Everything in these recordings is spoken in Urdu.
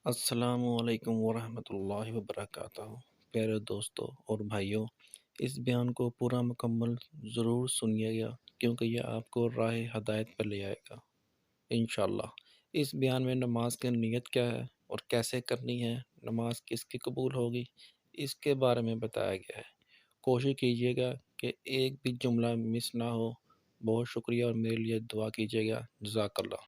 السلام علیکم ورحمۃ اللہ وبرکاتہ۔ پیارے دوستوں اور بھائیوں، اس بیان کو پورا مکمل ضرور سنیے گا کیونکہ یہ آپ کو راہ ہدایت پر لے آئے گا انشاءاللہ۔ اس بیان میں نماز کی نیت کیا ہے اور کیسے کرنی ہے، نماز کس کی قبول ہوگی، اس کے بارے میں بتایا گیا ہے۔ کوشش کیجیے گا کہ ایک بھی جملہ مس نہ ہو۔ بہت شکریہ اور میرے لیے دعا کیجیے گا۔ جزاک اللہ۔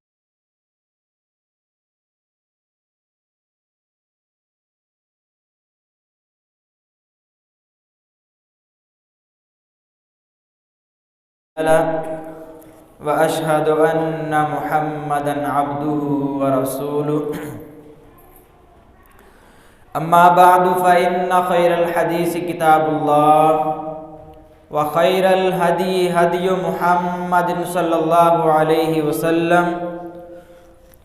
وأشهد أن محمدا عبده ورسوله أما بعد فإن خير الحديث كتاب الله وخير الهدي هدي محمد صلى الله عليه وسلم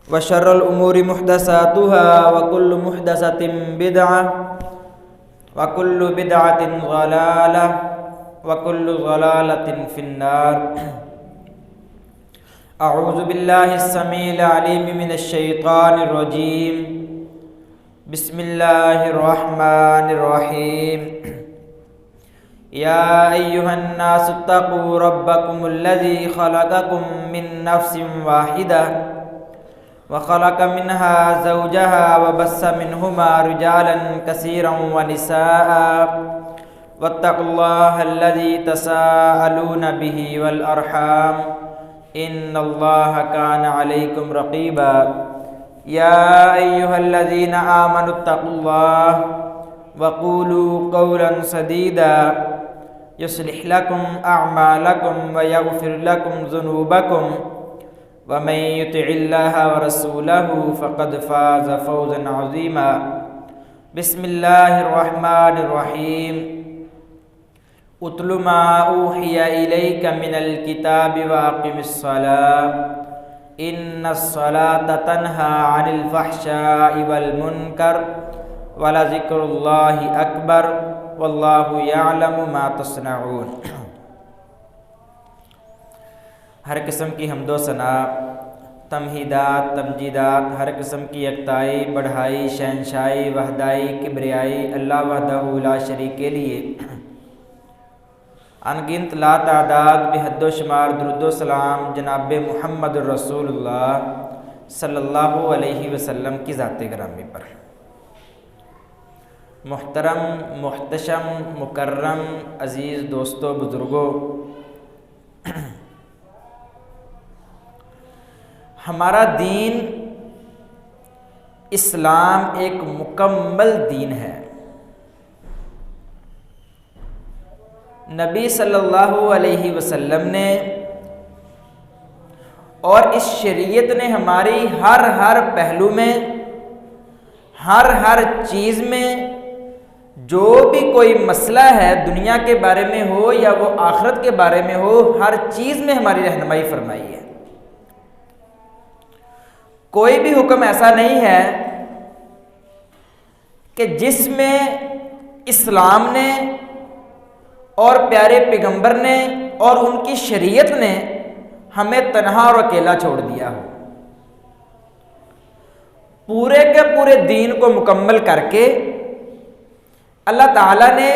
وشر الأمور محدثاتها وكل محدثة بدعة وكل بدعة ضلالة وكل ضلالة في النار۔ اعوذ باللہ السمیع العلیم من الشیطان الرجیم، بسم اللہ الرحمن الرحیم۔ یا ایہا الناس اتقوا ربکم الذی خلقکم من نفس واحدہ وخلق منها زوجها وبث منہما رجالا کثیرا ونساء واتقوا اللہ الذی تساءلون به والارحام ان اللہ کان علیکم رقیبا۔ یا ایہا الذین آمنوا اتقوا اللہ وقولوا قولا سدیدا یصلح لکم اعمالکم ویغفر لکم ذنوبکم ومن یطع اللہ ورسولہ فقد فاز فوزا عظیما۔ بسم اللہ الرحمن الرحیم۔ اتل ما اوحی الیک من الکتاب واقم الصلاۃ ان الصلاۃ تنہی عن الفحشاء والمنکر ولذکر اللہ اکبر واللہ یعلم ما تصنعون۔ ہر قسم کی حمد و ثنا، تمہیدات، تمجیدات، ہر قسم کی یکتائی، بڑھائی، شہنشائی، وحدائی، کبریائی اللہ وحدہ لا شریک کے لیے انگنت لا تعداد بے حد و شمار درود و سلام جناب محمد الرسول اللہ صلی اللہ علیہ وسلم کی ذات گرامی پر۔ محترم، محتشم، مکرم، عزیز دوستو، بزرگوں، ہمارا دین اسلام ایک مکمل دین ہے۔ نبی صلی اللہ علیہ وسلم نے اور اس شریعت نے ہماری ہر پہلو میں، ہر چیز میں جو بھی کوئی مسئلہ ہے دنیا کے بارے میں ہو یا وہ آخرت کے بارے میں ہو، ہر چیز میں ہماری رہنمائی فرمائی ہے۔ کوئی بھی حکم ایسا نہیں ہے کہ جس میں اسلام نے اور پیارے پیغمبر نے اور ان کی شریعت نے ہمیں تنہا اور اکیلا چھوڑ دیا ہو۔ پورے کے پورے دین کو مکمل کر کے اللہ تعالیٰ نے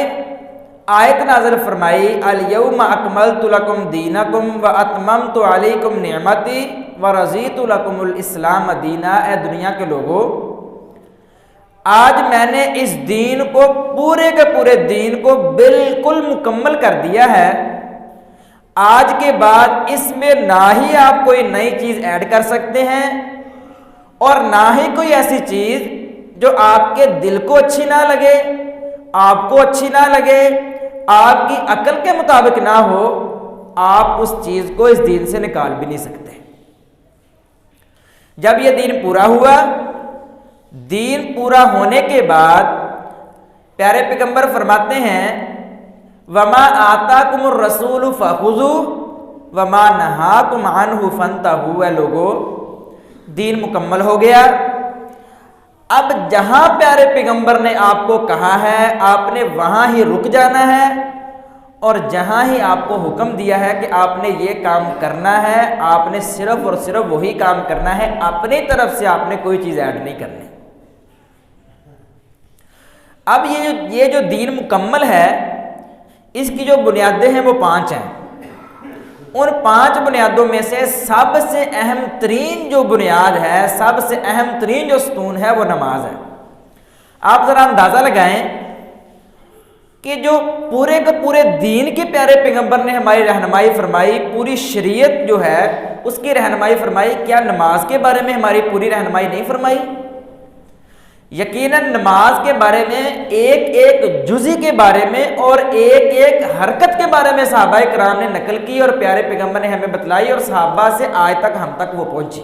آیت نازل فرمائی، الیوم اکملت لکم دینکم واتممت علیکم نعمتی ورضیت لکم الاسلام دینا۔ اے دنیا کے لوگوں، آج میں نے اس دین کو، پورے کے پورے دین کو بالکل مکمل کر دیا ہے۔ آج کے بعد اس میں نہ ہی آپ کوئی نئی چیز ایڈ کر سکتے ہیں اور نہ ہی کوئی ایسی چیز جو آپ کے دل کو اچھی نہ لگے، آپ کو اچھی نہ لگے، آپ کی عقل کے مطابق نہ ہو، آپ اس چیز کو اس دین سے نکال بھی نہیں سکتے۔ جب یہ دین پورا ہوا، دین پورا ہونے کے بعد پیارے پیغمبر فرماتے ہیں، وما آتاکم الرسول فخذوا وما نہاکم عنہ فانتہوا۔ اے لوگو، دین مکمل ہو گیا۔ اب جہاں پیارے پیغمبر نے آپ کو کہا ہے آپ نے وہاں ہی رک جانا ہے، اور جہاں ہی آپ کو حکم دیا ہے کہ آپ نے یہ کام کرنا ہے، آپ نے صرف اور صرف وہی کام کرنا ہے، اپنی طرف سے آپ نے کوئی چیز ایڈ نہیں کرنی۔ اب یہ جو دین مکمل ہے اس کی جو بنیادیں ہیں وہ 5 ہیں. ان 5 بنیادوں میں سے سب سے اہم ترین جو بنیاد ہے، سب سے اہم ترین جو ستون ہے وہ نماز ہے. آپ ذرا اندازہ لگائیں کہ جو پورے کے پورے دین کے پیارے پیغمبر نے ہماری رہنمائی فرمائی، پوری شریعت جو ہے اس کی رہنمائی فرمائی، کیا نماز کے بارے میں ہماری پوری رہنمائی نہیں فرمائی؟ یقیناً نماز کے بارے میں ایک ایک جزی کے بارے میں اور ایک ایک حرکت کے بارے میں صحابہ کرام نے نقل کی اور پیارے پیغمبر نے ہمیں بتلائی، اور صحابہ سے آج تک ہم تک وہ پہنچی.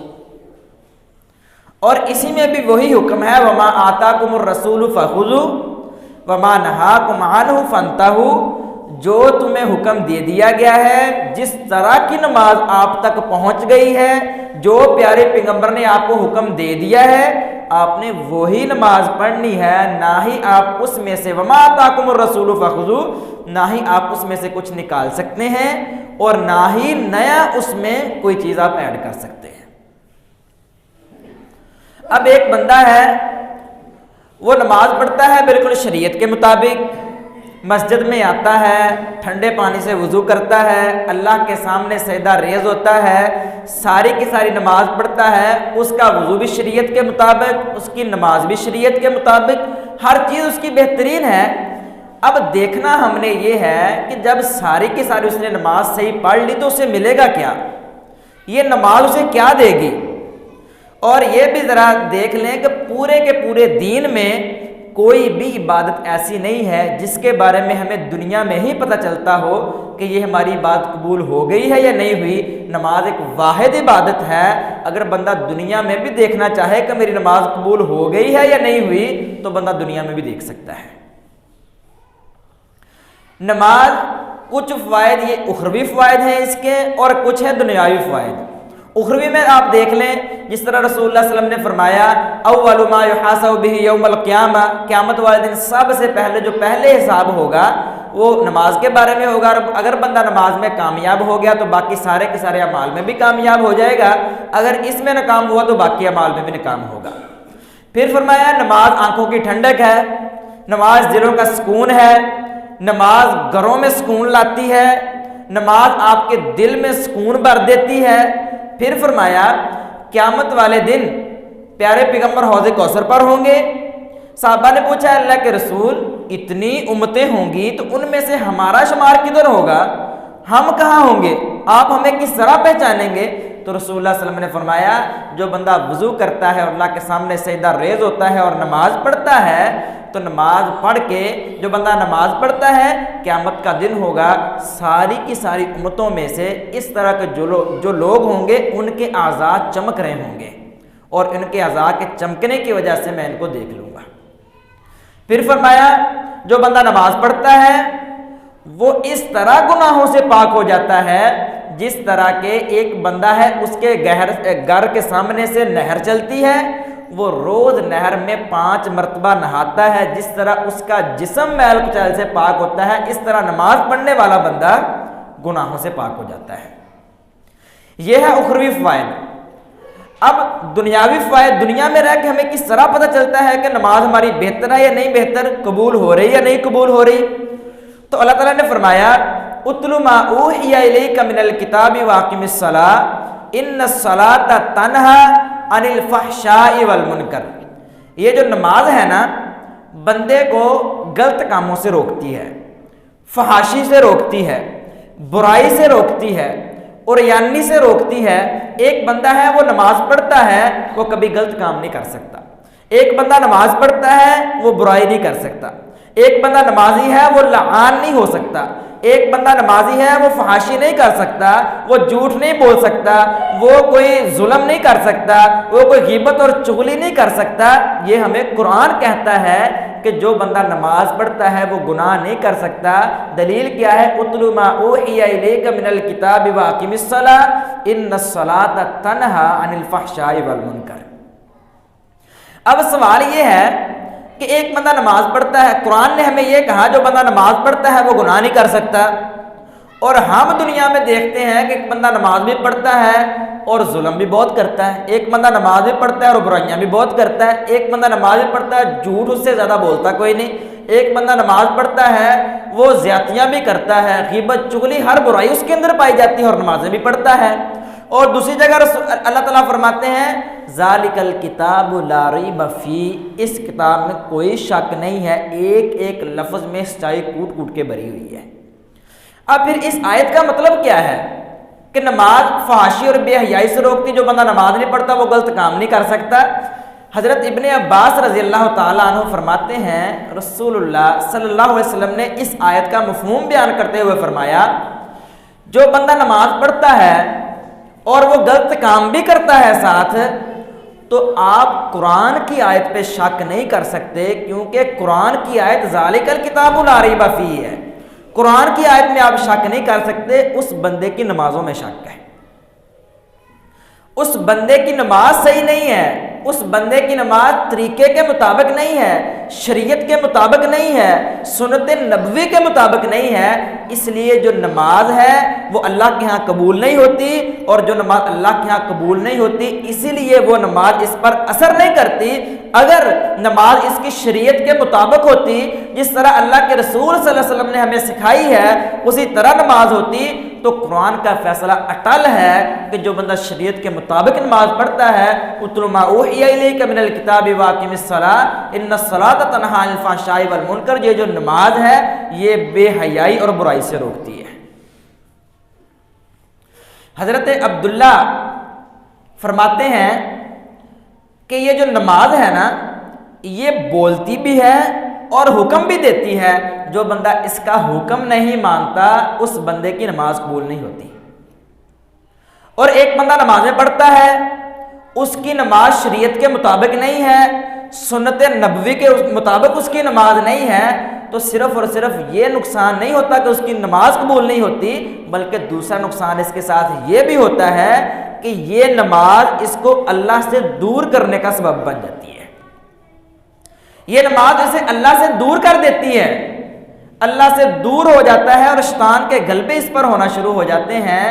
اور اسی میں بھی وہی حکم ہے، وما آتاکم الرسول فخذوا وما نہاکم عنہ فانتہوا. جو تمہیں حکم دے دیا گیا ہے، جس طرح کی نماز آپ تک پہنچ گئی ہے، جو پیارے پیغمبر نے آپ کو حکم دے دیا ہے، آپ نے وہی نماز پڑھنی ہے. نہ ہی آپ اس میں سے وما آتاکم الرسول فخذوا، نہ ہی آپ اس میں سے کچھ نکال سکتے ہیں اور نہ ہی نیا اس میں کوئی چیز آپ ایڈ کر سکتے ہیں. اب ایک بندہ ہے وہ نماز پڑھتا ہے بالکل شریعت کے مطابق، مسجد میں آتا ہے، ٹھنڈے پانی سے وضو کرتا ہے، اللہ کے سامنے سجدہ ریز ہوتا ہے، ساری کی ساری نماز پڑھتا ہے. اس کا وضو بھی شریعت کے مطابق، اس کی نماز بھی شریعت کے مطابق، ہر چیز اس کی بہترین ہے. اب دیکھنا ہم نے یہ ہے کہ جب ساری کی ساری اس نے نماز صحیح پڑھ لی تو اسے ملے گا کیا؟ یہ نماز اسے کیا دے گی؟ اور یہ بھی ذرا دیکھ لیں کہ پورے کے پورے دین میں کوئی بھی عبادت ایسی نہیں ہے جس کے بارے میں ہمیں دنیا میں ہی پتہ چلتا ہو کہ یہ ہماری عبادت قبول ہو گئی ہے یا نہیں ہوئی. نماز ایک واحد عبادت ہے. اگر بندہ دنیا میں بھی دیکھنا چاہے کہ میری نماز قبول ہو گئی ہے یا نہیں ہوئی تو بندہ دنیا میں بھی دیکھ سکتا ہے. نماز کچھ فوائد یہ اخروی فوائد ہیں اس کے، اور کچھ ہے دنیاوی فوائد. اخروی میں آپ دیکھ لیں، جس طرح رسول اللہ صلی اللہ علیہ وسلم نے فرمایا اول ما یحاسب به یوم القیامہ، قیامت والے دن سب سے پہلے جو پہلے حساب ہوگا وہ نماز کے بارے میں ہوگا. اگر بندہ نماز میں کامیاب ہو گیا تو باقی سارے کے سارے اعمال میں بھی کامیاب ہو جائے گا، اگر اس میں ناکام ہوا تو باقی اعمال میں بھی ناکام ہوگا. پھر فرمایا نماز آنکھوں کی ٹھنڈک ہے، نماز دلوں کا سکون ہے، نماز گھروں میں سکون لاتی ہے، نماز آپ کے دل میں سکون بھر دیتی ہے. پھر فرمایا قیامت والے دن پیارے پیغمبر حوض کوثر پر ہوں گے. صحابہ نے پوچھا اللہ کے رسول اتنی امتیں ہوں گی تو ان میں سے ہمارا شمار کدھر ہوگا؟ ہم کہاں ہوں گے؟ آپ ہمیں کس طرح پہچانیں گے؟ تو رسول اللہ صلی اللہ علیہ وسلم نے فرمایا جو بندہ وضو کرتا ہے اور اللہ کے سامنے سجدہ ریز ہوتا ہے اور نماز پڑھتا ہے، تو نماز پڑھ کے جو بندہ نماز پڑھتا ہے قیامت کا دن ہوگا ساری کی ساری امتوں میں سے اس طرح کے جو لوگ ہوں گے ان کے اعضاء چمک رہے ہوں گے اور ان کے اعضاء کے چمکنے کی وجہ سے میں ان کو دیکھ لوں گا. پھر فرمایا جو بندہ نماز پڑھتا ہے وہ اس طرح گناہوں سے پاک ہو جاتا ہے جس طرح کہ ایک بندہ ہے اس کے گھر کے سامنے سے نہر چلتی ہے، وہ روز نہر میں 5 مرتبہ نہاتا ہے. جس طرح اس کا جسم میل کچیل سے پاک ہوتا ہے اس طرح نماز پڑھنے والا بندہ گناہوں سے پاک ہو جاتا ہے. یہ ہے اخروی فوائد. اب دنیاوی فوائد، دنیا میں رہ کے ہمیں کس طرح پتہ چلتا ہے کہ نماز ہماری بہتر ہے یا نہیں بہتر، قبول ہو رہی یا نہیں قبول ہو رہی؟ تو اللہ تعالیٰ نے فرمایا اتل ما اوحی الیک من الکتاب واقم الصلاۃ ان الصلاۃ تنہی عن الفحشاء والمنکر. یہ جو نماز ہے نا بندے کو غلط کاموں سے روکتی ہے، فحاشی سے روکتی ہے، برائی سے روکتی ہے، عریانی سے روکتی ہے. ایک بندہ ہے وہ نماز پڑھتا ہے وہ کبھی غلط کام نہیں کر سکتا. ایک بندہ نماز پڑھتا ہے وہ برائی نہیں کر سکتا. ایک بندہ نمازی ہے وہ لعان نہیں ہو سکتا. ایک بندہ نمازی ہے وہ فحاشی نہیں کر سکتا، وہ جھوٹ نہیں بول سکتا، وہ کوئی ظلم نہیں کر سکتا، وہ کوئی غیبت اور چغلی نہیں کر سکتا. یہ ہمیں قرآن کہتا ہے کہ جو بندہ نماز پڑھتا ہے وہ گناہ نہیں کر سکتا. دلیل کیا ہے؟ اتل ما اوحی الیک من الکتاب واقم الصلاۃ ان الصلاۃ تنہی عن الفحشاء والمنکر. اب سوال یہ ہے کہ ایک بندہ نماز پڑھتا ہے، قرآن نے ہمیں یہ کہا جو بندہ نماز پڑھتا ہے وہ گناہ نہیں کر سکتا، اور ہم دنیا میں دیکھتے ہیں کہ ایک بندہ نماز بھی پڑھتا ہے اور ظلم بھی بہت کرتا ہے، ایک بندہ نماز بھی پڑھتا ہے اور برائیاں بھی بہت کرتا ہے، ایک بندہ نماز بھی پڑھتا ہے جھوٹ اس سے زیادہ بولتا کوئی نہیں، ایک بندہ نماز پڑھتا ہے وہ زیادتیاں بھی کرتا ہے، غیبت چغلی ہر برائی اس کے اندر پائی جاتی ہے اور نمازیں بھی پڑھتا ہے۔ اور دوسری جگہ اللہ تعالیٰ فرماتے ہیں ذالک الکتاب لا ریب فیہ، اس کتاب میں کوئی شک نہیں ہے، ایک ایک لفظ میں سچائی کوٹ کوٹ کے بھری ہوئی ہے۔ اب پھر اس آیت کا مطلب کیا ہے کہ نماز فحاشی اور بے حیائی سے روکتی، جو بندہ نماز نہیں پڑھتا وہ غلط کام نہیں کر سکتا۔ حضرت ابن عباس رضی اللہ تعالیٰ عنہ فرماتے ہیں رسول اللہ صلی اللہ علیہ وسلم نے اس آیت کا مفہوم بیان کرتے ہوئے فرمایا جو بندہ نماز پڑھتا ہے اور وہ غلط کام بھی کرتا ہے ساتھ، تو آپ قرآن کی آیت پہ شک نہیں کر سکتے، کیونکہ قرآن کی آیت ذالک الکتاب لا ریب فیہ ہے۔ قرآن کی آیت میں آپ شک نہیں کر سکتے، اس بندے کی نمازوں میں شک ہے، اس بندے کی نماز صحیح نہیں ہے، اس بندے کی نماز طریقے کے مطابق نہیں ہے، شریعت کے مطابق نہیں ہے، سنت نبوی کے مطابق نہیں ہے، اس لیے جو نماز ہے وہ اللہ کے ہاں قبول نہیں ہوتی، اور جو نماز اللہ کے ہاں قبول نہیں ہوتی اسی لیے وہ نماز اس پر اثر نہیں کرتی۔ اگر نماز اس کی شریعت کے مطابق ہوتی، جس طرح اللہ کے رسول صلی اللہ علیہ وسلم نے ہمیں سکھائی ہے اسی طرح نماز ہوتی، تو قرآن کا فیصلہ اٹل ہے کہ جو بندہ شریعت کے مطابق نماز پڑھتا ہے اتل ما اوحی الیک من الکتاب واقم الصلاۃ ان الصلاۃ تنہی عن الفحشاء والمنکر، یہ جو نماز ہے یہ بے حیائی اور برائی سے روکتی ہے۔ حضرت عبداللہ فرماتے ہیں کہ یہ جو نماز ہے نا یہ بولتی بھی ہے اور حکم بھی دیتی ہے، جو بندہ اس کا حکم نہیں مانتا اس بندے کی نماز قبول نہیں ہوتی۔ اور ایک بندہ نمازیں پڑھتا ہے، اس کی نماز شریعت کے مطابق نہیں ہے، سنت نبوی کے مطابق اس کی نماز نہیں ہے، تو صرف اور صرف یہ نقصان نہیں ہوتا کہ اس کی نماز قبول نہیں ہوتی، بلکہ دوسرا نقصان اس کے ساتھ یہ بھی ہوتا ہے کہ یہ نماز اس کو اللہ سے دور کرنے کا سبب بن جاتی ہے۔ یہ نماز اسے اللہ سے دور کر دیتی ہے، اللہ سے دور ہو جاتا ہے، اور شیطان کے غلبے اس پر ہونا شروع ہو جاتے ہیں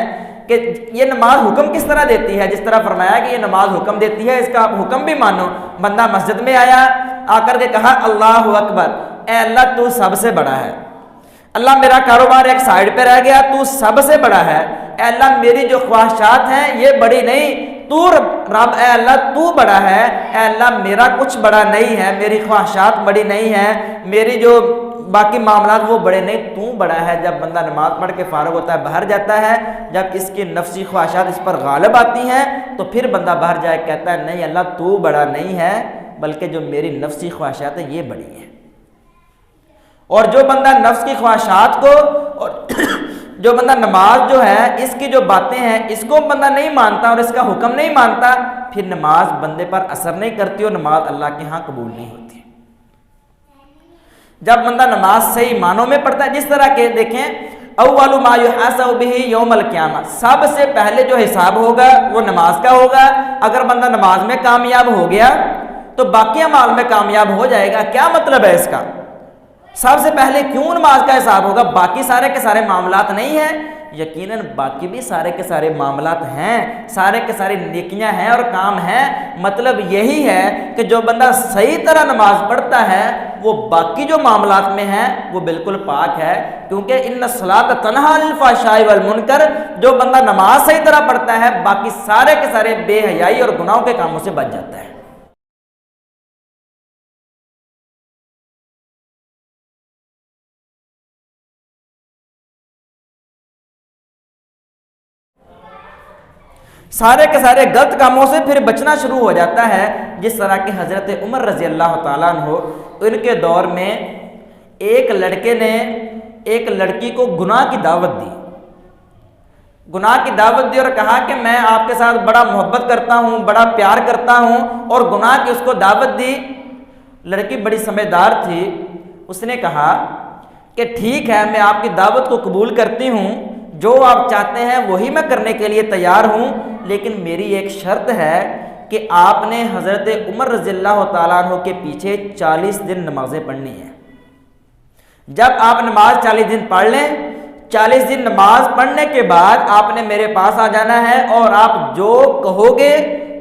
کہ یہ نماز حکم کس طرح دیتی ہے، جس طرح فرمایا کہ یہ نماز حکم دیتی ہے، اس کا آپ حکم بھی مانو۔ بندہ مسجد میں آیا، آ کر کے کہا اللہ اکبر، اے اللہ تو سب سے بڑا ہے، اللہ میرا کاروبار ایک سائیڈ پہ رہ گیا، تو سب سے بڑا ہے، اے اللہ میری جو خواہشات ہیں یہ بڑی نہیں، تو رب اے اللہ تو بڑا ہے، اے اللہ میرا کچھ بڑا نہیں ہے، میری خواہشات بڑی نہیں ہے، میری جو باقی معاملات وہ بڑے نہیں، تو بڑا ہے۔ جب بندہ نماز پڑھ کے فارغ ہوتا ہے باہر جاتا ہے، جب اس کی نفسی خواہشات اس پر غالب آتی ہیں تو پھر بندہ باہر جائے کہتا ہے نہیں اللہ تو بڑا نہیں ہے، بلکہ جو میری نفسی خواہشات ہیں یہ بڑی ہیں۔ اور جو بندہ نفس کی خواہشات کو اور جو بندہ نماز جو ہے اس کی جو باتیں ہیں اس کو بندہ نہیں مانتا اور اس کا حکم نہیں مانتا، پھر نماز بندے پر اثر نہیں کرتی اور نماز اللہ کے ہاں قبول نہیں ہوتی۔ جب بندہ نماز صحیح معنوں میں پڑھتا ہے، جس طرح کہ دیکھیں اول ما یحاسب بہ یوم القیامہ، سب سے پہلے جو حساب ہوگا وہ نماز کا ہوگا۔ اگر بندہ نماز میں کامیاب ہو گیا تو باقی اعمال میں کامیاب ہو جائے گا۔ کیا مطلب ہے اس کا؟ سب سے پہلے کیوں نماز کا حساب ہوگا؟ باقی سارے کے سارے معاملات نہیں ہیں؟ یقیناً باقی بھی سارے کے سارے معاملات ہیں، سارے کے سارے نیکیاں ہیں اور کام ہیں۔ مطلب یہی ہے کہ جو بندہ صحیح طرح نماز پڑھتا ہے وہ باقی جو معاملات میں ہیں وہ بالکل پاک ہے، کیونکہ ان الصلاۃ تنہی عن الفحشاء والمنکر، جو بندہ نماز صحیح طرح پڑھتا ہے باقی سارے کے سارے بے حیائی اور گناہوں کے کاموں سے بچ جاتا ہے۔ سارے کے سارے غلط کاموں سے پھر بچنا شروع ہو جاتا ہے، جس طرح کہ حضرت عمر رضی اللہ تعالیٰ عنہ ان کے دور میں ایک لڑکے نے ایک لڑکی کو گناہ کی دعوت دی، گناہ کی دعوت دی اور کہا کہ میں آپ کے ساتھ بڑا محبت کرتا ہوں، بڑا پیار کرتا ہوں، اور گناہ کی اس کو دعوت دی۔ لڑکی بڑی سمجھدار تھی، اس نے کہا کہ ٹھیک ہے میں آپ کی دعوت کو قبول کرتی ہوں، جو آپ چاہتے ہیں وہی میں کرنے کے لیے تیار ہوں، لیکن میری ایک شرط ہے کہ آپ نے حضرت عمر رضی اللہ تعالیٰ عنہ کے پیچھے 40 دن نمازیں پڑھنی ہیں۔ جب آپ نماز 40 دن پڑھ لیں 40 دن نماز پڑھنے کے بعد آپ نے میرے پاس آ جانا ہے اور آپ جو کہو گے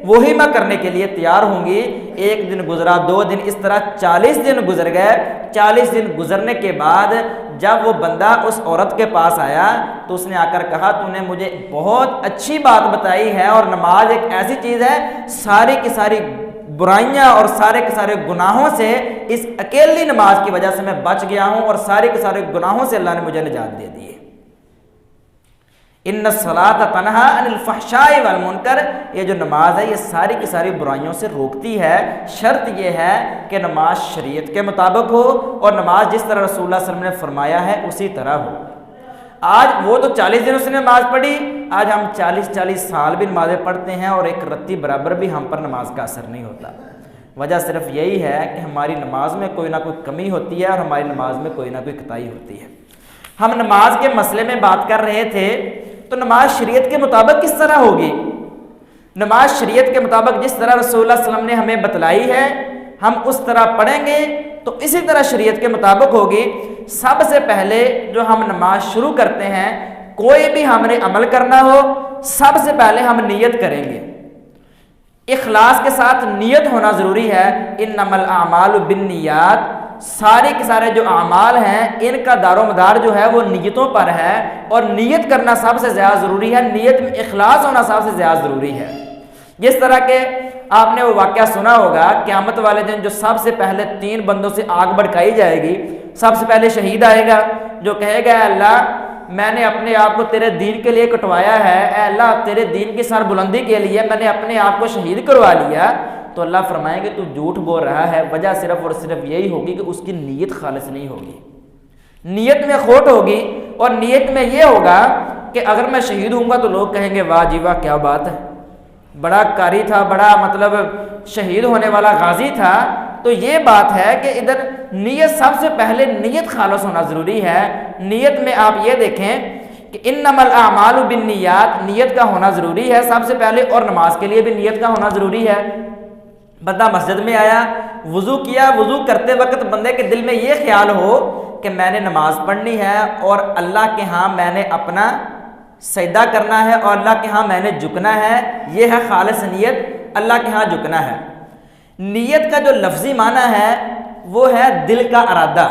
وہی میں کرنے کے لیے تیار ہوں گی۔ 1 دن گزرا، 2 دن، اس طرح 40 دن گزر گئے۔ 40 دن گزرنے کے بعد جب وہ بندہ اس عورت کے پاس آیا تو اس نے آ کر کہا تو نے مجھے بہت اچھی بات بتائی ہے، اور نماز ایک ایسی چیز ہے ساری کی ساری برائیاں اور سارے کے سارے گناہوں سے اس اکیلی نماز کی وجہ سے میں بچ گیا ہوں، اور سارے کے سارے گناہوں سے اللہ نے مجھے نجات دے دی ہے۔ ان الصلاۃ تنہا عن الفحشاء والمنکر، یہ جو نماز ہے یہ ساری کی ساری برائیوں سے روکتی ہے۔ شرط یہ ہے کہ نماز شریعت کے مطابق ہو، اور نماز جس طرح رسول اللہ صلی اللہ علیہ وسلم نے فرمایا ہے اسی طرح ہو۔ آج وہ تو 40 دن اس نے نماز پڑھی، آج ہم 40 سال بھی نمازیں پڑھتے ہیں اور ایک رتی برابر بھی ہم پر نماز کا اثر نہیں ہوتا۔ وجہ صرف یہی ہے کہ ہماری نماز میں کوئی نہ کوئی کمی ہوتی ہے اور ہماری نماز میں کوئی نہ کوئی کوتاہی ہوتی ہے۔ ہم نماز کے مسئلے میں بات کر رہے تھے، تو نماز شریعت کے مطابق کس طرح ہوگی؟ نماز شریعت کے مطابق جس طرح رسول اللہ صلی اللہ علیہ وسلم نے ہمیں بتلائی ہے ہم اس طرح پڑھیں گے تو اسی طرح شریعت کے مطابق ہوگی۔ سب سے پہلے جو ہم نماز شروع کرتے ہیں، کوئی بھی ہم نے عمل کرنا ہو، سب سے پہلے ہم نیت کریں گے۔ اخلاص کے ساتھ نیت ہونا ضروری ہے۔ انما الاعمال بالنیات، سارے کے سارے جو اعمال ہیں ان کا دار و مدار جو ہے وہ نیتوں پر ہے، اور نیت کرنا سب سے زیادہ ضروری ہے، نیت میں اخلاص ہونا سب سے زیادہ ضروری ہے۔ جس طرح کہ آپ نے وہ واقعہ سنا ہوگا، قیامت والے دن جو سب سے پہلے 3 بندوں سے آگ بھڑکائی جائے گی، سب سے پہلے شہید آئے گا جو کہے گا اے اللہ میں نے اپنے آپ کو تیرے دین کے لیے کٹوایا ہے، اے اللہ تیرے دین کی سر بلندی کے لیے میں نے اپنے آپ کو شہید کروا لیا، تو اللہ فرمائیں گے تو جھوٹ بول رہا ہے۔ وجہ صرف اور صرف یہی ہوگی کہ اس کی نیت خالص نہیں ہوگی، نیت میں کھوٹ ہوگی، اور نیت میں یہ ہوگا کہ اگر میں شہید ہوں گا تو لوگ کہیں گے واہ جی واہ کیا بات ہے، بڑا قاری تھا، بڑا مطلب شہید ہونے والا غازی تھا۔ تو یہ بات ہے کہ ادھر نیت سب سے پہلے نیت خالص ہونا ضروری ہے۔ نیت میں آپ یہ دیکھیں کہ انما الاعمال بالنیات، نیت کا ہونا ضروری ہے سب سے پہلے، اور نماز کے لیے بھی نیت کا ہونا ضروری ہے۔ بندہ مسجد میں آیا، وضو کیا، وضو کرتے وقت بندے کے دل میں یہ خیال ہو کہ میں نے نماز پڑھنی ہے اور اللہ کے ہاں میں نے اپنا سجدہ کرنا ہے اور اللہ کے ہاں میں نے جھکنا ہے، یہ ہے خالص نیت، اللہ کے ہاں جھکنا ہے۔ نیت کا جو لفظی معنی ہے وہ ہے دل کا ارادہ،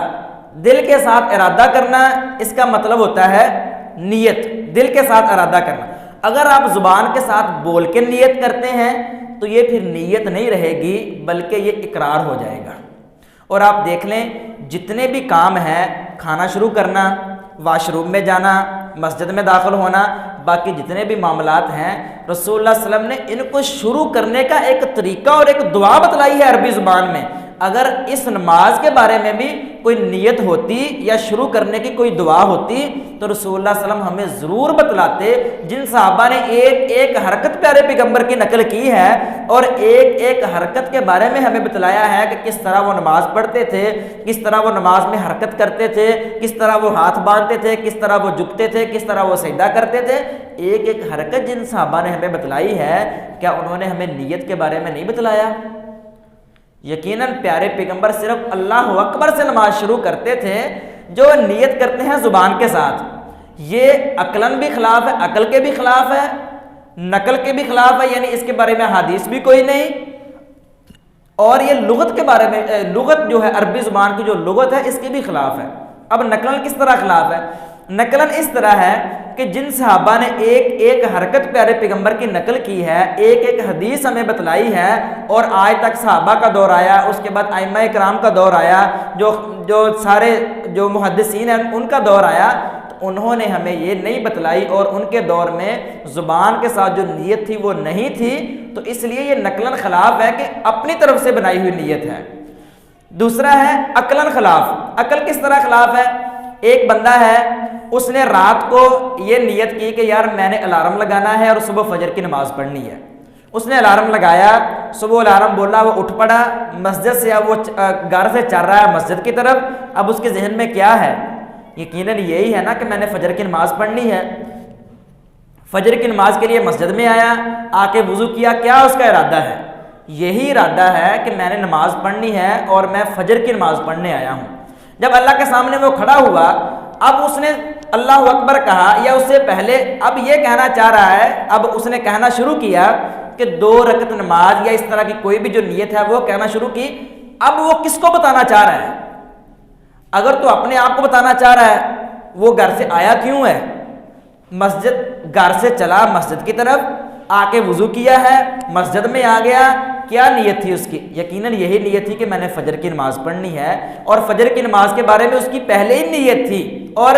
دل کے ساتھ ارادہ کرنا، اس کا مطلب ہوتا ہے نیت، دل کے ساتھ ارادہ کرنا۔ اگر آپ زبان کے ساتھ بول کے نیت کرتے ہیں تو یہ پھر نیت نہیں رہے گی بلکہ یہ اقرار ہو جائے گا۔ اور آپ دیکھ لیں جتنے بھی کام ہیں، کھانا شروع کرنا، واش روم میں جانا، مسجد میں داخل ہونا، باقی جتنے بھی معاملات ہیں، رسول اللہ صلی اللہ علیہ وسلم نے ان کو شروع کرنے کا ایک طریقہ اور ایک دعا بتلائی ہے عربی زبان میں۔ اگر اس نماز کے بارے میں بھی کوئی نیت ہوتی یا شروع کرنے کی کوئی دعا ہوتی تو رسول اللہ صلی اللہ علیہ وسلم ہمیں ضرور بتلاتے۔ جن صحابہ نے ایک ایک حرکت پیارے پیغمبر کی نقل کی ہے اور ایک ایک حرکت کے بارے میں ہمیں بتلایا ہے کہ کس طرح وہ نماز پڑھتے تھے، کس طرح وہ نماز میں حرکت کرتے تھے، کس طرح وہ ہاتھ باندھتے تھے، کس طرح وہ جھکتے تھے، کس طرح وہ سجدہ کرتے تھے، ایک ایک حرکت جن صحابہ نے ہمیں بتلائی ہے، کیا انہوں نے ہمیں نیت کے بارے میں نہیں بتلایا؟ یقیناً پیارے پیغمبر صرف اللہ اکبر سے نماز شروع کرتے تھے۔ جو نیت کرتے ہیں زبان کے ساتھ، یہ عقلاً بھی خلاف ہے، عقل کے بھی خلاف ہے، نقل کے بھی خلاف ہے، یعنی اس کے بارے میں حدیث بھی کوئی نہیں، اور یہ لغت کے بارے میں، لغت جو ہے عربی زبان کی جو لغت ہے اس کے بھی خلاف ہے۔ اب نقلاً کس طرح خلاف ہے؟ نقلاً اس طرح ہے کہ جن صحابہ نے ایک ایک حرکت پیارے پیغمبر کی نقل کی ہے، ایک ایک حدیث ہمیں بتلائی ہے، اور آج تک صحابہ کا دور آیا، اس کے بعد ائمہ کرام کا دور آیا، جو سارے جو محدثین ہیں ان کا دور آیا، تو انہوں نے ہمیں یہ نہیں بتلائی، اور ان کے دور میں زبان کے ساتھ جو نیت تھی وہ نہیں تھی، تو اس لیے یہ نقلاً خلاف ہے کہ اپنی طرف سے بنائی ہوئی نیت ہے۔ دوسرا ہے عقلاً خلاف۔ عقل کس طرح خلاف ہے؟ ایک بندہ ہے، اس نے رات کو یہ نیت کی کہ یار میں نے الارم لگانا ہے اور صبح فجر کی نماز پڑھنی ہے۔ اس نے الارم لگایا، صبح الارم بولا، وہ اٹھ پڑا مسجد سے، اب وہ گھر سے چل رہا ہے مسجد کی طرف۔ اب اس کے ذہن میں کیا ہے؟ یقیناً یہی ہے نا کہ میں نے فجر کی نماز پڑھنی ہے۔ فجر کی نماز کے لیے مسجد میں آیا، آ کے وضو کیا، کیا اس کا ارادہ ہے؟ یہی ارادہ ہے کہ میں نے نماز پڑھنی ہے اور میں فجر کی نماز پڑھنے آیا ہوں۔ جب اللہ کے سامنے وہ کھڑا ہوا اب اس نے اللہ اکبر کہا یا اس سے پہلے اب یہ کہنا چاہ رہا ہے، اب اس نے کہنا شروع کیا کہ 2 رکعت نماز یا اس طرح کی کوئی بھی جو نیت ہے وہ کہنا شروع کی. اب وہ کس کو بتانا چاہ رہا ہے؟ اگر تو اپنے آپ کو بتانا چاہ رہا ہے، وہ گھر سے آیا کیوں ہے؟ مسجد، گھر سے چلا مسجد کی طرف، آ کے وضو کیا ہے، مسجد میں آ گیا، کیا نیت تھی اس کی؟ یقیناً یہی نیت تھی کہ میں نے فجر کی نماز پڑھنی ہے، اور فجر کی نماز کے بارے میں اس کی پہلے ہی نیت تھی. اور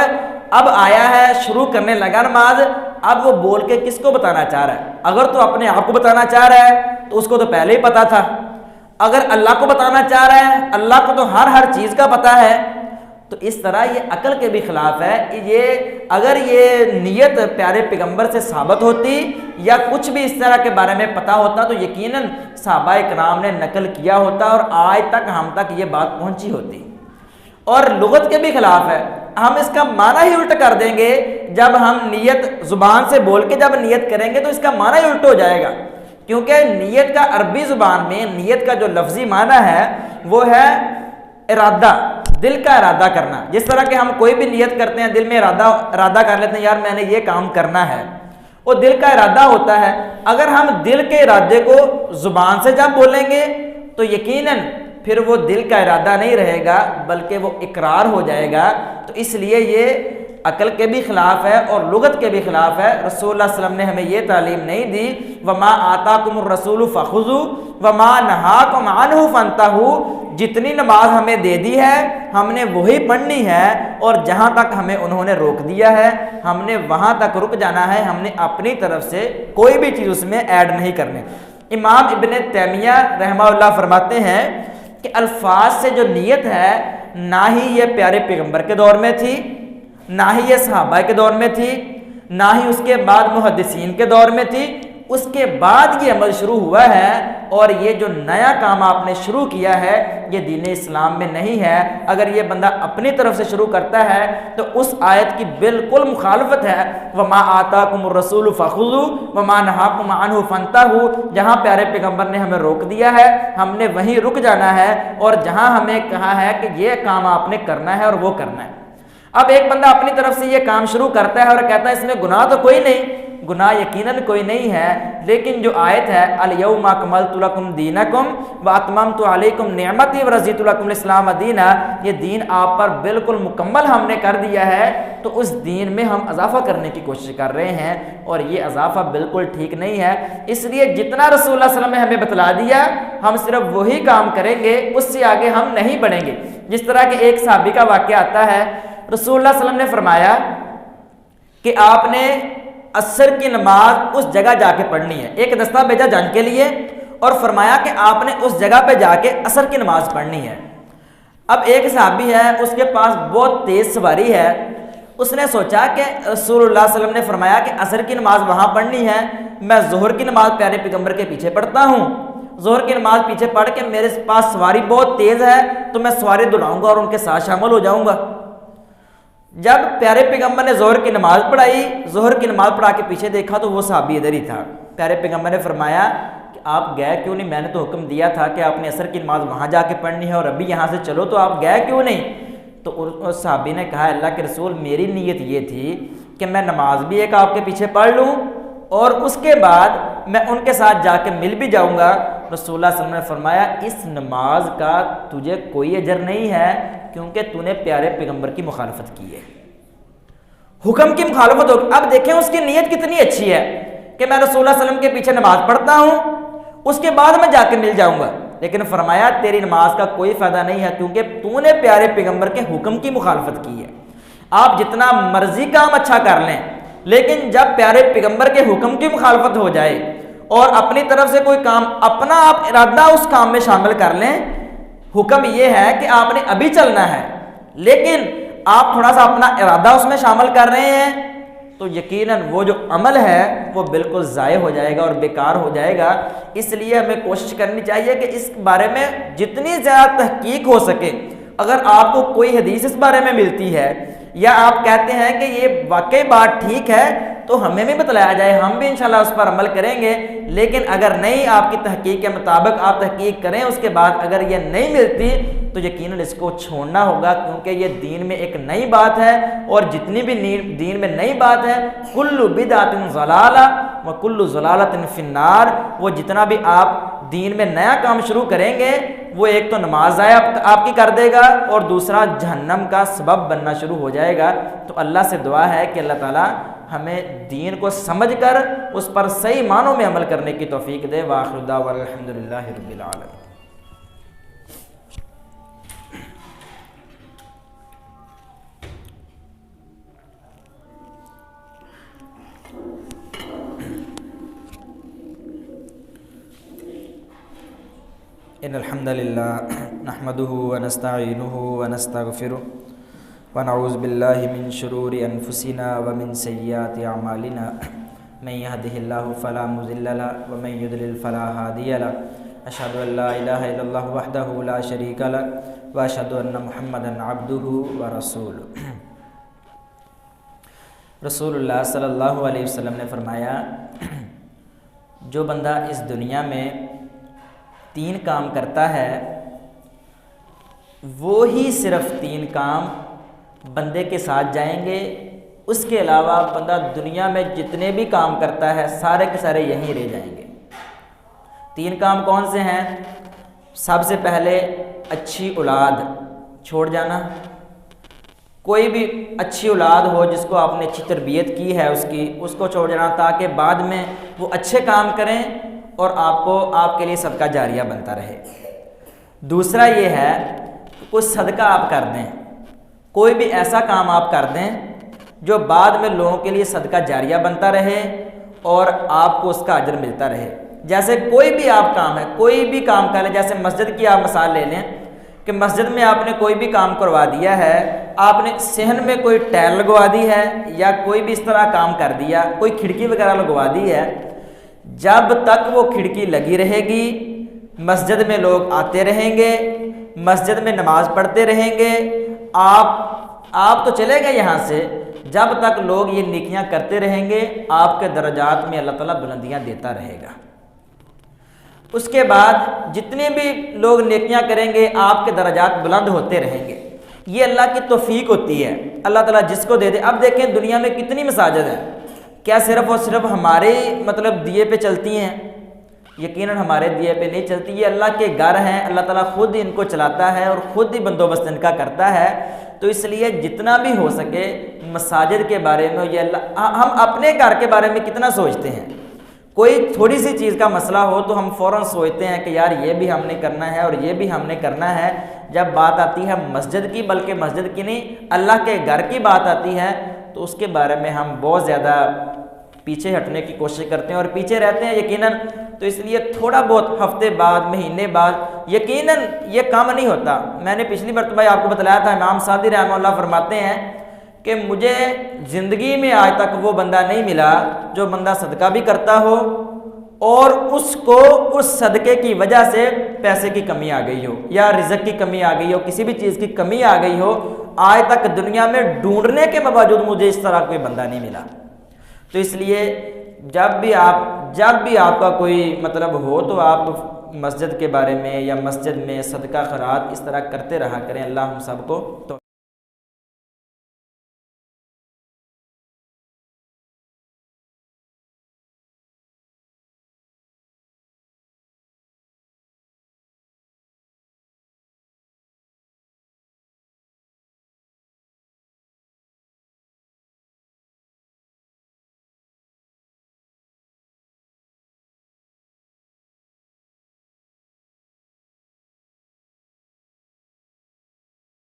اب آیا ہے، شروع کرنے لگا نماز. اب وہ بول کے کس کو بتانا چاہ رہا ہے؟ اگر تو اپنے آپ کو بتانا چاہ رہا ہے تو اس کو تو پہلے ہی پتا تھا. اگر اللہ کو بتانا چاہ رہا ہے، اللہ کو تو ہر چیز کا پتہ ہے. تو اس طرح یہ عقل کے بھی خلاف ہے. اگر یہ نیت پیارے پیغمبر سے ثابت ہوتی یا کچھ بھی اس طرح کے بارے میں پتہ ہوتا تو یقیناً صحابہ کرام نے نقل کیا ہوتا اور آج تک ہم تک یہ بات پہنچی ہوتی. اور لغت کے بھی خلاف ہے. ہم اس کا معنی ہی الٹ کر دیں گے. جب ہم نیت زبان سے بول کے جب نیت کریں گے تو اس کا معنی ہی الٹ ہو جائے گا، کیونکہ نیت کا عربی زبان میں نیت کا جو لفظی معنی ہے وہ ہے ارادہ، دل کا ارادہ کرنا. جس طرح کہ ہم کوئی بھی نیت کرتے ہیں، دل میں ارادہ کر لیتے ہیں یار میں نے یہ کام کرنا ہے، وہ دل کا ارادہ ہوتا ہے. اگر ہم دل کے ارادے کو زبان سے جب بولیں گے تو یقیناً پھر وہ دل کا ارادہ نہیں رہے گا بلکہ وہ اقرار ہو جائے گا. تو اس لیے یہ عقل کے بھی خلاف ہے اور لغت کے بھی خلاف ہے. رسول اللہ صلی اللہ علیہ وسلم نے ہمیں یہ تعلیم نہیں دی وَمَا آتَاكُمُ الرَّسُولُ فَخُذُوا وَمَا نَهَاكُمْ عَنْهُ فَانْتَهُوا. جتنی نماز ہمیں دے دی ہے ہم نے وہی پڑھنی ہے، اور جہاں تک ہمیں انہوں نے روک دیا ہے ہم نے وہاں تک رک جانا ہے. ہم نے اپنی طرف سے کوئی بھی چیز اس میں ایڈ نہیں کرنی. امام ابن تیمیہ رحمہ اللہ فرماتے ہیں کہ الفاظ سے جو نیت ہے نہ ہی یہ پیارے پیغمبر کے دور میں تھی، نہ ہی یہ صحابہ کے دور میں تھی، نہ ہی اس کے بعد محدثین کے دور میں تھی. اس کے بعد یہ عمل شروع ہوا ہے، اور یہ جو نیا کام آپ نے شروع کیا ہے یہ دین اسلام میں نہیں ہے. اگر یہ بندہ اپنی طرف سے شروع کرتا ہے تو اس آیت کی بالکل مخالفت ہے. وَمَا آتَاكُمُ الرَّسُولُ فَخُذُوا وَمَا نَهَاكُمْ عَنْهُ فَانْتَهُوا. جہاں پیارے پیغمبر نے ہمیں روک دیا ہے ہم نے وہیں رک جانا ہے، اور جہاں ہمیں کہا ہے کہ یہ کام آپ نے کرنا ہے اور وہ کرنا ہے. اب ایک بندہ اپنی طرف سے یہ کام شروع کرتا ہے اور کہتا ہے اس میں گناہ تو کوئی نہیں. گناہ یقیناً کوئی نہیں ہے، لیکن جو آیت ہے الیوم اکملت لکم دینکم واتممت علیکم نعمتی ورضیت لکم الاسلام دینا، یہ دین آپ پر بالکل مکمل ہم نے کر دیا ہے. تو اس دین میں ہم اضافہ کرنے کی کوشش کر رہے ہیں، اور یہ اضافہ بالکل ٹھیک نہیں ہے. اس لیے جتنا رسول اللہ صلی اللہ علیہ وسلم نے ہمیں بتلا دیا ہم صرف وہی کام کریں گے، اس سے آگے ہم نہیں بڑھیں گے. جس طرح کہ ایک صحابی کا واقعہ آتا ہے، رسول اللہ صلی اللہ علیہ وسلم نے فرمایا کہ آپ نے عصر کی نماز اس جگہ جا کے پڑھنی ہے. ایک دستہ بھیجا جنگ کے لیے اور فرمایا کہ آپ نے اس جگہ پہ جا کے عصر کی نماز پڑھنی ہے. اب ایک صحابی ہے اس کے پاس بہت تیز سواری ہے، اس نے سوچا کہ رسول اللہ صلی اللہ علیہ وسلم نے فرمایا کہ عصر کی نماز وہاں پڑھنی ہے، میں ظہر کی نماز پیارے پیغمبر کے پیچھے پڑھتا ہوں، ظہر کی نماز پیچھے پڑھ کے میرے پاس سواری بہت تیز ہے تو میں سواری دلاؤں گا اور ان کے ساتھ شامل ہو جاؤں گا. جب پیارے پیغمبر نے ظہر کی نماز پڑھائی، ظہر کی نماز پڑھا کے پیچھے دیکھا تو وہ صحابی ادھر ہی تھا. پیارے پیغمبر نے فرمایا کہ آپ گئے کیوں نہیں؟ میں نے تو حکم دیا تھا کہ آپ نے عصر کی نماز وہاں جا کے پڑھنی ہے اور ابھی یہاں سے چلو، تو آپ گئے کیوں نہیں؟ تو اس صحابی نے کہا اللہ کے رسول میری نیت یہ تھی کہ میں نماز بھی ایک آپ کے پیچھے پڑھ لوں اور اس کے بعد میں ان کے ساتھ جا کے مل بھی جاؤں گا. رسول اللہ صلی اللہ علیہ وسلم نے فرمایا اس نماز کا تجھے کوئی اجر نہیں ہے کیونکہ تو نے پیارے پیغمبر کی مخالفت کی ہے، حکم کی مخالفت ہوگی. اب دیکھیں اس کی نیت کتنی اچھی ہے کہ میں رسول اللہ صلی اللہ علیہ وسلم کے پیچھے نماز پڑھتا ہوں اس کے بعد میں جا کے مل جاؤں گا، لیکن فرمایا تیری نماز کا کوئی فائدہ نہیں ہے کیونکہ تو نے پیارے پیغمبر کے حکم کی مخالفت کی ہے. آپ جتنا مرضی کام اچھا کر لیں لیکن جب پیارے پیغمبر کے حکم کی مخالفت ہو جائے اور اپنی طرف سے کوئی کام اپنا آپ ارادہ اس کام میں شامل کر لیں، حکم یہ ہے کہ آپ نے ابھی چلنا ہے لیکن آپ تھوڑا سا اپنا ارادہ اس میں شامل کر رہے ہیں، تو یقیناً وہ جو عمل ہے وہ بالکل ضائع ہو جائے گا اور بیکار ہو جائے گا. اس لیے ہمیں کوشش کرنی چاہیے کہ اس بارے میں جتنی زیادہ تحقیق ہو سکے. اگر آپ کو کوئی حدیث اس بارے میں ملتی ہے یا آپ کہتے ہیں کہ یہ واقعی بات ٹھیک ہے تو ہمیں بھی بتلایا جائے، ہم بھی انشاءاللہ اس پر عمل کریں گے۔ لیکن اگر نہیں آپ کی تحقیق کے مطابق آپ تحقیق کریں، اس کے بعد اگر یہ نہیں ملتی تو یقیناً اس کو چھوڑنا ہوگا، کیونکہ یہ دین میں ایک نئی بات ہے، اور جتنی بھی دین میں نئی بات ہے، کل بدعۃ ضلالہ وکل ضلالۃ فی النار، وہ جتنا بھی آپ دین میں نیا کام شروع کریں گے وہ ایک تو نماز ضائع آپ کی کر دے گا، اور دوسرا جہنم کا سبب بننا شروع ہو جائے گا۔ تو اللہ سے دعا ہے کہ اللہ تعالیٰ ہمیں دین کو سمجھ کر اس پر صحیح معنوں میں عمل کرنے کی توفیق دے۔ وآخر دعوانا الحمدللہ رب العالمین۔ ان الحمد للہ نحمده ونستعینه ونستغفره ونعوذ باللہ من شرور انفسنا ومن سیئات اعمالنا من يهده الله فلا مضل له ومن يضلل فلا هادي له اشهد ان لا الہ الا اللہ وحدہ لا شریک له واشهد ان محمدا عبدہ ورسولہ۔ رسول اللہ صلی اللہ علیہ وسلم نے فرمایا، جو بندہ اس دنیا میں 3 کام کرتا ہے، وہی صرف 3 کام بندے کے ساتھ جائیں گے، اس کے علاوہ بندہ دنیا میں جتنے بھی کام کرتا ہے سارے کے سارے یہیں رہ جائیں گے۔ 3 کام کون سے ہیں؟ سب سے پہلے اچھی اولاد چھوڑ جانا۔ کوئی بھی اچھی اولاد ہو جس کو آپ نے اچھی تربیت کی ہے اس کو چھوڑ جانا، تاکہ بعد میں وہ اچھے کام کریں اور آپ کے لیے صدقہ جاریہ بنتا رہے۔ دوسرا یہ ہے کہ کوئی صدقہ آپ کر دیں، کوئی بھی ایسا کام آپ کر دیں جو بعد میں لوگوں کے لیے صدقہ جاریہ بنتا رہے اور آپ کو اس کا اجر ملتا رہے۔ جیسے کوئی بھی آپ کام ہے، کوئی بھی کام کر لیں، جیسے مسجد کی آپ مثال لے لیں کہ مسجد میں آپ نے کوئی بھی کام کروا دیا ہے، آپ نے صحن میں کوئی ٹائل لگوا دی ہے یا کوئی بھی اس طرح کام کر دیا، کوئی کھڑکی وغیرہ لگوا دی ہے، جب تک وہ کھڑکی لگی رہے گی، مسجد میں لوگ آتے رہیں گے، مسجد میں نماز پڑھتے رہیں گے، آپ تو چلے گئے یہاں سے، جب تک لوگ یہ نیکیاں کرتے رہیں گے آپ کے درجات میں اللہ تعالیٰ بلندیاں دیتا رہے گا۔ اس کے بعد جتنے بھی لوگ نیکیاں کریں گے آپ کے درجات بلند ہوتے رہیں گے۔ یہ اللہ کی توفیق ہوتی ہے، اللہ تعالیٰ جس کو دے دے۔ اب دیکھیں دنیا میں کتنی مساجد ہیں، کیا صرف اور صرف ہمارے دیے پہ چلتی ہیں؟ یقیناً ہمارے دیے پہ نہیں چلتی، یہ اللہ کے گھر ہیں، اللہ تعالیٰ خود ان کو چلاتا ہے اور خود ہی بندوبست ان کا کرتا ہے۔ تو اس لیے جتنا بھی ہو سکے مساجد کے بارے میں، یہ ہم اپنے گھر کے بارے میں کتنا سوچتے ہیں؟ کوئی تھوڑی سی چیز کا مسئلہ ہو تو ہم فوراً سوچتے ہیں کہ یار یہ بھی ہم نے کرنا ہے اور یہ بھی ہم نے کرنا ہے۔ جب بات آتی ہے مسجد کی، بلکہ مسجد کی نہیں اللہ کے گھر کی بات آتی ہے، تو اس کے بارے میں ہم بہت زیادہ پیچھے ہٹنے کی کوشش کرتے ہیں اور پیچھے رہتے ہیں یقیناً۔ تو اس لیے تھوڑا بہت ہفتے بعد، مہینے بعد، یقیناً یہ کام نہیں ہوتا۔ میں نے پچھلی مرتبہ آپ کو بتلایا تھا، امام صادق رحمہ اللہ فرماتے ہیں کہ مجھے زندگی میں آج تک وہ بندہ نہیں ملا جو بندہ صدقہ بھی کرتا ہو اور اس کو اس صدقے کی وجہ سے پیسے کی کمی آ گئی ہو یا رزق کی کمی آ گئی ہو، کسی بھی چیز کی کمی آ گئی ہو، آج تک دنیا میں ڈھونڈنے کے باوجود مجھے اس طرح کوئی بندہ نہیں ملا۔ تو اس لیے جب بھی آپ کا کوئی ہو تو آپ مسجد کے بارے میں یا مسجد میں صدقہ خیرات اس طرح کرتے رہا کریں۔ اللہ ہم سب کو تو